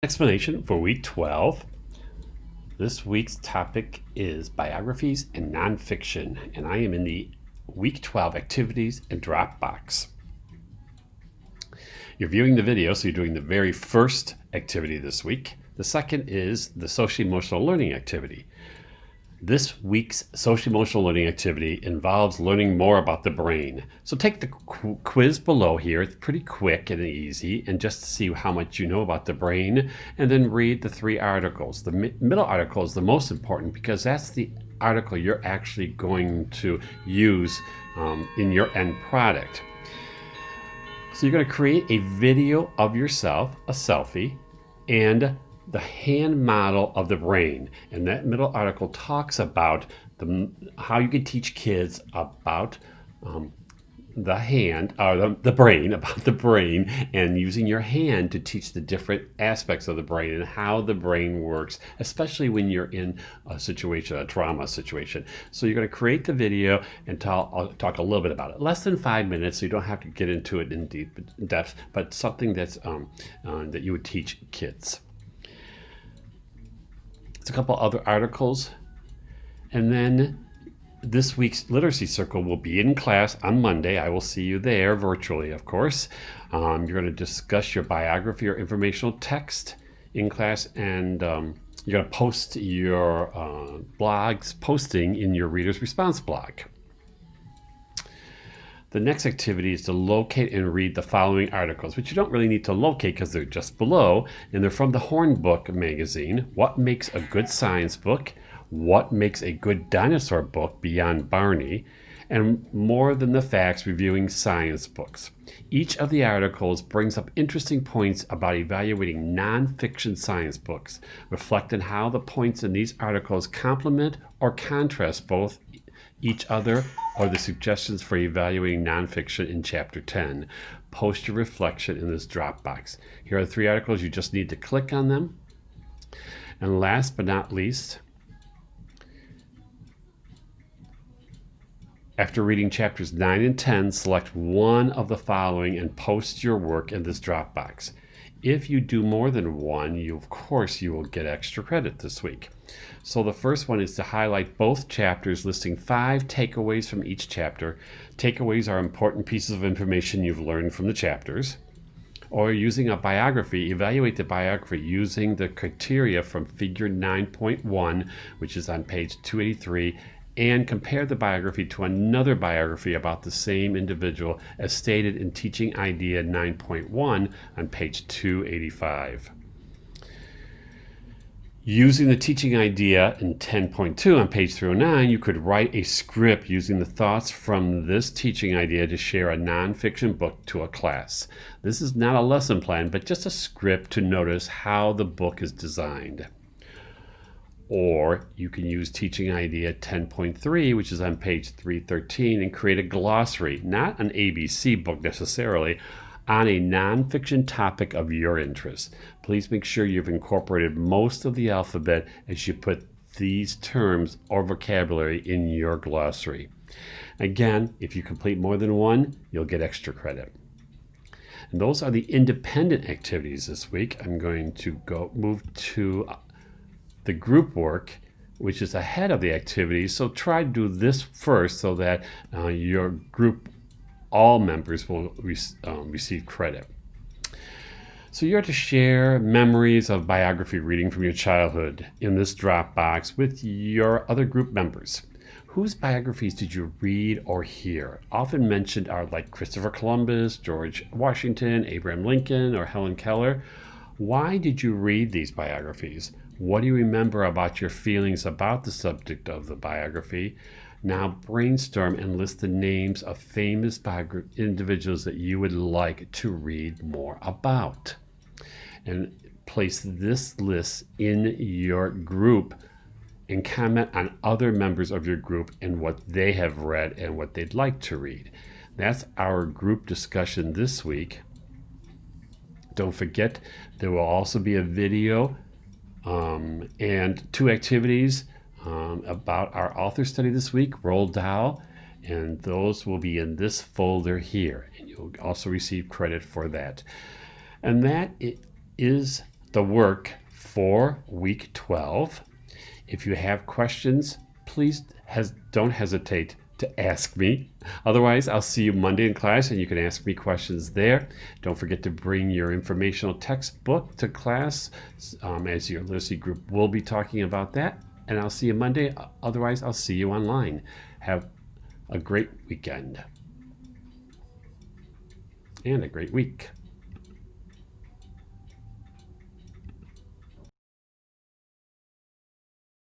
Explanation for week 12. This week's topic is biographies and nonfiction, and I am in the week 12 activities and Dropbox. You're viewing the video, so you're doing the very first activity this week. The second is the social emotional learning activity. This week's social emotional learning activity involves learning more about the brain. So take the quiz below here. It's pretty quick and easy, and just to see how much you know about the brain, and then read the 3 articles. The middle article is the most important because that's the article you're actually going to use in your end product. So you're going to create a video of yourself, a selfie, and the hand model of the brain. And that middle article talks about how you can teach kids about the hand, or the brain, about the brain, and using your hand to teach the different aspects of the brain and how the brain works, especially when you're in a situation, a trauma situation. So you're going to create the video, and I'll talk a little bit about it. Less than 5 minutes, so you don't have to get into it in depth, but something that's that you would teach kids. A couple other articles, and then this week's literacy circle will be in class on Monday. I will see you there virtually, of course. You're going to discuss your biography or informational text in class, and you're going to post your posting in your reader's response blog. The next activity is to locate and read the following articles, which you don't really need to locate because they're just below, and they're from the Hornbook magazine. What makes a good science book? What makes a good dinosaur book beyond Barney? And More Than the Facts, reviewing science books. Each of the articles brings up interesting points about evaluating nonfiction science books. Reflect on how the points in these articles complement or contrast both each other or the suggestions for evaluating nonfiction in Chapter 10. Post your reflection in this Dropbox. Here are the 3 articles. You just need to click on them. And last but not least, after reading chapters 9 and 10, select one of the following and post your work in this Dropbox. If you do more than one, of course you will get extra credit this week. So the first one is to highlight both chapters, listing 5 takeaways from each chapter. Takeaways are important pieces of information you've learned from the chapters. Or using a biography, evaluate the biography using the criteria from figure 9.1, which is on page 283, and compare the biography to another biography about the same individual as stated in Teaching Idea 9.1 on page 285. Using the teaching idea in 10.2 on page 309, you could write a script using the thoughts from this teaching idea to share a nonfiction book to a class. This is not a lesson plan, but just a script to notice how the book is designed. Or you can use teaching idea 10.3, which is on page 313, and create a glossary, not an ABC book necessarily, on a nonfiction topic of your interest. Please make sure you've incorporated most of the alphabet as you put these terms or vocabulary in your glossary. Again, if you complete more than one, you'll get extra credit. And those are the independent activities this week. I'm going to move to the group work, which is ahead of the activities. So try to do this first so that your group, all members, will receive credit. So you're to share memories of biography reading from your childhood in this Dropbox with your other group members. Whose biographies did you read or hear? Often mentioned are like Christopher Columbus, George Washington, Abraham Lincoln, or Helen Keller. Why did you read these biographies? What do you remember about your feelings about the subject of the biography? Now brainstorm and list the names of famous individuals that you would like to read more about. And place this list in your group and comment on other members of your group and what they have read and what they'd like to read. That's our group discussion this week. Don't forget, there will also be a video and 2 activities about our author study this week, Roald Dahl, and those will be in this folder here, and you'll also receive credit for that. And that is the work for week 12. If you have questions, please don't hesitate to ask me. Otherwise, I'll see you Monday in class and you can ask me questions there. Don't forget to bring your informational textbook to class, as your literacy group will be talking about that. And I'll see you Monday. Otherwise, I'll see you online. Have a great weekend and a great week.